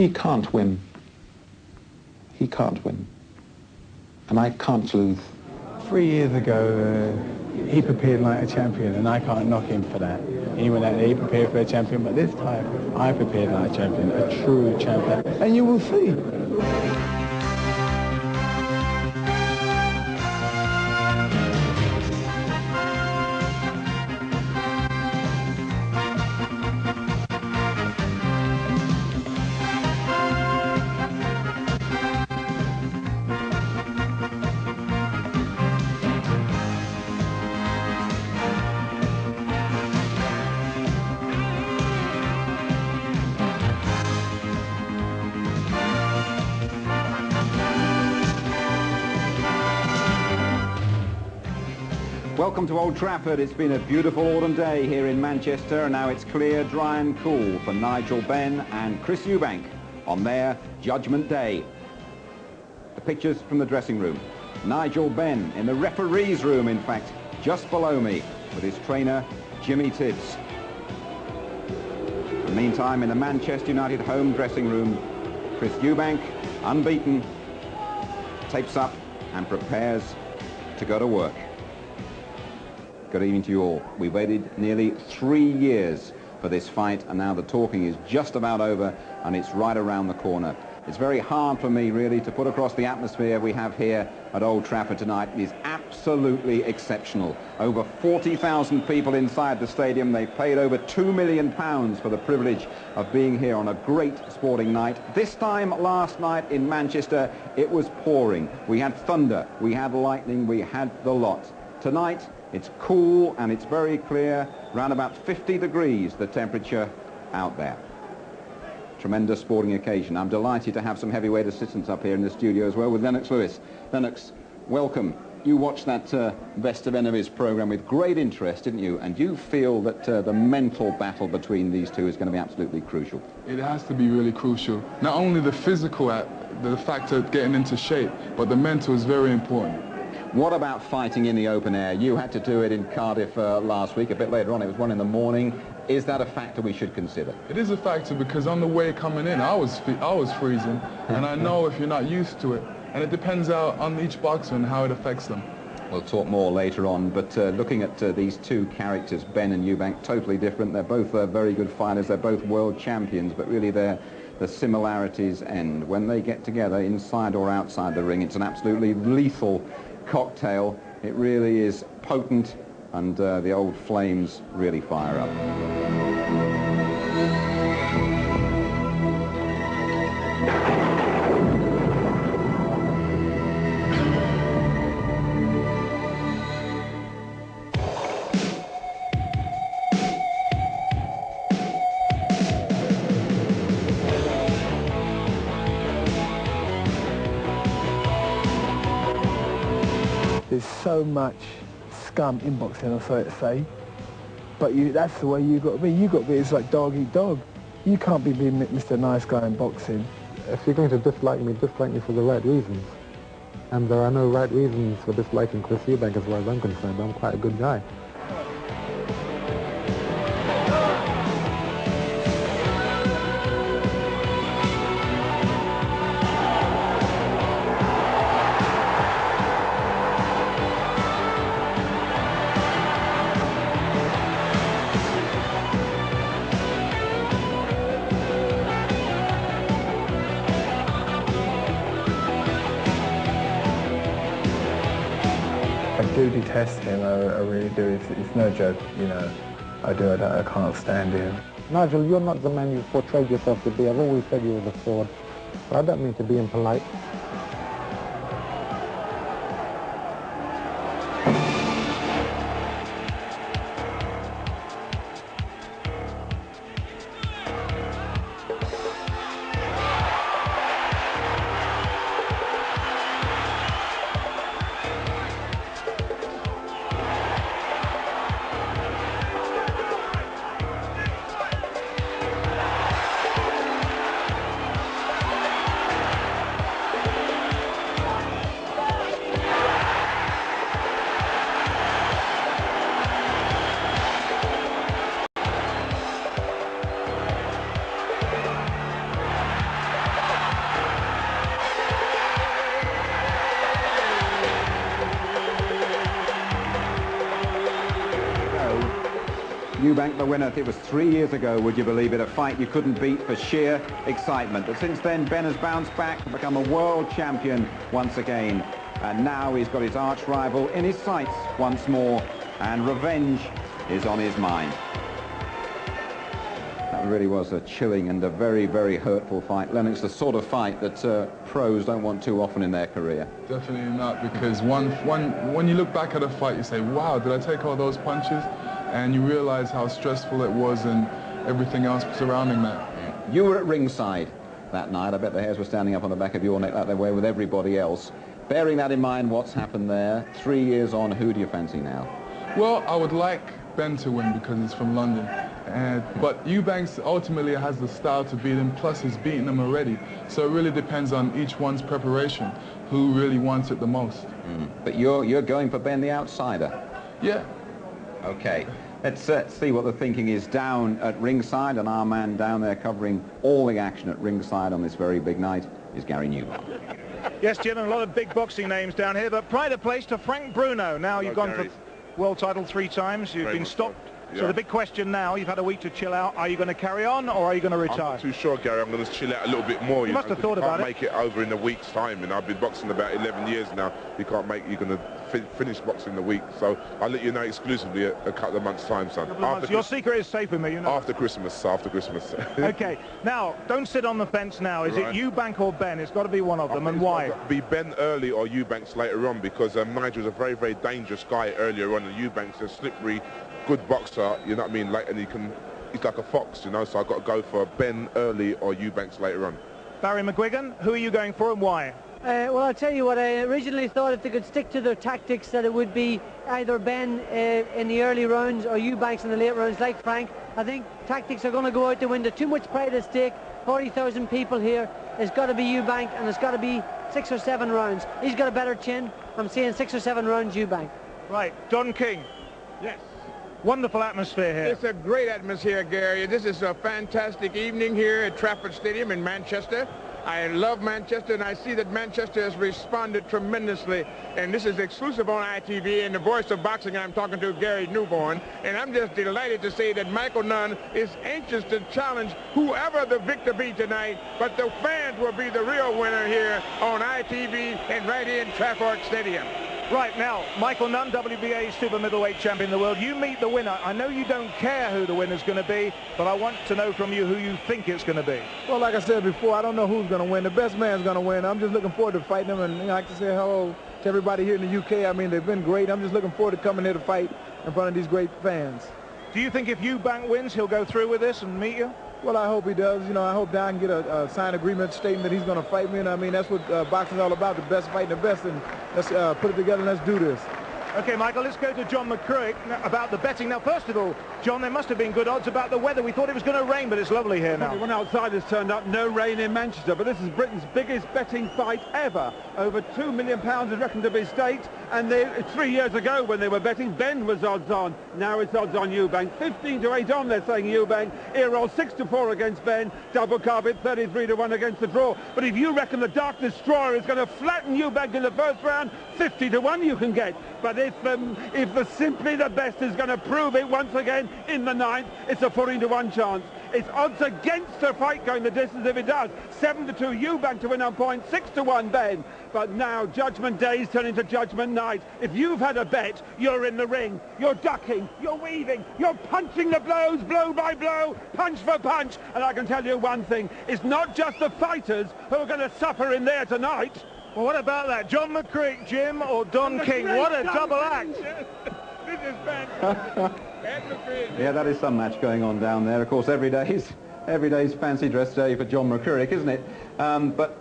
he can't win. He can't win. And I can't lose. 3 years ago, he prepared like a champion, and I can't knock him for that. He went out there, he prepared for a champion, but this time, I prepared like a champion, a true champion. And you will see. Welcome to Old Trafford. It's been a beautiful autumn day here in Manchester, and now it's clear, dry and cool for Nigel-Benn and Chris-Eubank on their Judgment Day. The pictures from the dressing room. Nigel-Benn in the referee's room, in fact, just below me, with his trainer, Jimmy Tibbs. And meantime, in the Manchester United home dressing room, Chris-Eubank, unbeaten, tapes up and prepares to go to work. Good evening to you all. We waited nearly 3 years for this fight, and now the talking is just about over, and it's right around the corner. It's very hard for me, really, to put across the atmosphere we have here at Old Trafford tonight. It is absolutely exceptional. Over 40,000 people inside the stadium. They paid over £2 million for the privilege of being here on a great sporting night. This time last night in Manchester, it was pouring. We had thunder, we had lightning, we had the lot. Tonight, it's cool and it's very clear, around about 50 degrees the temperature out there. Tremendous sporting occasion. I'm delighted to have some heavyweight assistants up here in the studio as well with Lennox Lewis. Lennox, welcome. You watched that Best of Enemies programme with great interest, didn't you? And you feel that the mental battle between these two is going to be absolutely crucial. It has to be really crucial. Not only the physical, the fact of getting into shape, but the mental is very important. What about fighting in the open air? You had to do it in Cardiff last week, a bit later on. It was 1 in the morning. Is that a factor we should consider? It is a factor because on the way coming in, I was freezing, and I know if you're not used to it, and it depends on each boxer and how it affects them. We'll talk more later on, but looking at these two characters, Ben and Eubank, totally different. They're both very good fighters. They're both world champions, but really the similarities end. When they get together, inside or outside the ring, it's an absolutely lethal cocktail. It really is potent, and the old flames really fire up. There's so much scum in boxing, I'm sorry to say, but that's the way you got to be. You got to be, it's like dog eat dog. You can't be being Mr. Nice Guy in boxing. If you're going to dislike me for the right reasons. And there are no right reasons for disliking Chris Eubank as far as I'm concerned. I'm quite a good guy. I do detest him, I really do. It's no joke, you know. I can't stand him. Nigel, you're not the man you portrayed yourself to be. I've always said you were a fraud. But I don't mean to be impolite. Eubank the winner. It was 3 years ago, would you believe it, a fight you couldn't beat for sheer excitement. But since then, Ben has bounced back and become a world champion once again. And now he's got his arch rival in his sights once more, and revenge is on his mind. That really was a chilling and a very, very hurtful fight. Lennox, the sort of fight that pros don't want too often in their career. Definitely not, because when you look back at a fight, you say, wow, did I take all those punches? And you realize how stressful it was and everything else surrounding that. You were at ringside that night. I bet the hairs were standing up on the back of your neck like they were with everybody else. Bearing that in mind, what's happened there, 3 years on, who do you fancy now? Well, I would like Ben to win because he's from London. But Eubanks ultimately has the style to beat him, plus he's beaten him already. So it really depends on each one's preparation, who really wants it the most. But you're going for Ben the outsider? Yeah. Okay. Let's see what the thinking is down at ringside, and our man down there covering all the action at ringside on this very big night is Gary Newman. Yes, Jim, and a lot of big boxing names down here, but pride of place to Frank Bruno. Now you've gone for world title 3 times, you've been stopped. So the big question now, you've had a week to chill out. Are you going to carry on, or are you going to retire? I'm not too sure, Gary. I'm going to chill out a little bit more. You must have thought about it. Make it over in a week's time, and I've been boxing about 11 years now. You're going to finish boxing in a week, so I'll let you know exclusively a couple of months' time, son. Your secret is safe with me, you know. After Christmas. Okay. Now, don't sit on the fence now. Is it Eubank or Ben? It's got to be one of them, and why? It's got to be Ben early or Eubanks later on, because Nigel's a very, very dangerous guy earlier on, and Eubanks is slippery, good boxer, you know what I mean, and he's like a fox, you know, so I've got to go for Ben early or Eubanks later on. Barry McGuigan, who are you going for and why? Well, I'll tell you what, I originally thought if they could stick to their tactics that it would be either Ben in the early rounds or Eubanks in the late rounds like Frank. I think tactics are going to go out the window. Too much pride at stake, 40,000 people here. It's got to be Eubank, and it's got to be 6 or 7 rounds. He's got a better chin. I'm saying 6 or 7 rounds Eubank. Right, Don King. Yes. Wonderful atmosphere here. It's a great atmosphere, Gary. This is a fantastic evening here at Trafford Stadium in Manchester. I love Manchester, and I see that Manchester has responded tremendously. And this is exclusive on ITV, and the voice of boxing I'm talking to, Gary Newborn. And I'm just delighted to say that Michael Nunn is anxious to challenge whoever the victor be tonight. But the fans will be the real winner here on ITV and right here in Trafford Stadium. Right, now, Michael Nunn, WBA super middleweight champion of the world. You meet the winner. I know you don't care who the winner's going to be, but I want to know from you who you think it's going to be. Well, like I said before, I don't know who's going to win. The best man's going to win. I'm just looking forward to fighting him, and I'd like to say hello to everybody here in the UK. I mean, they've been great. I'm just looking forward to coming here to fight in front of these great fans. Do you think if Eubank wins, he'll go through with this and meet you? Well, I hope he does. You know, I hope Don can get a signed agreement stating that he's going to fight me. And I mean, that's what boxing's all about, the best fighting the best. And let's put it together and let's do this. Okay, Michael, let's go to John McCrick about the betting. Now, first of all, John, there must have been good odds about the weather. We thought it was going to rain, but it's lovely here now. When outsiders turned up, no rain in Manchester, but this is Britain's biggest betting fight ever. Over £2 million is reckoned to be staked, and 3 years ago when they were betting, Ben was odds on. Now it's odds on Eubank. 15-8 on, they're saying Eubank. Earol 6-4 against Ben. Double carpet 33-1 against the draw. But if you reckon the Dark Destroyer is going to flatten Eubank in the first round, 50-1 you can get. But if the Simply the Best is going to prove it once again in the 9th, it's a 14-1 chance. It's odds against the fight going the distance if it does. 7-2 Eubank to win on point, 6-1 Ben. But now Judgment Day's turn into Judgment Night. If you've had a bet, you're in the ring. You're ducking, you're weaving, you're punching the blows, blow by blow, punch for punch. And I can tell you one thing, it's not just the fighters who are going to suffer in there tonight. Well, what about that? John McCrick, Jim, or Don King? What a double act. This is fantastic. Yeah, that is some match going on down there. Of course, every day's fancy dress day for John McCrick, isn't it? But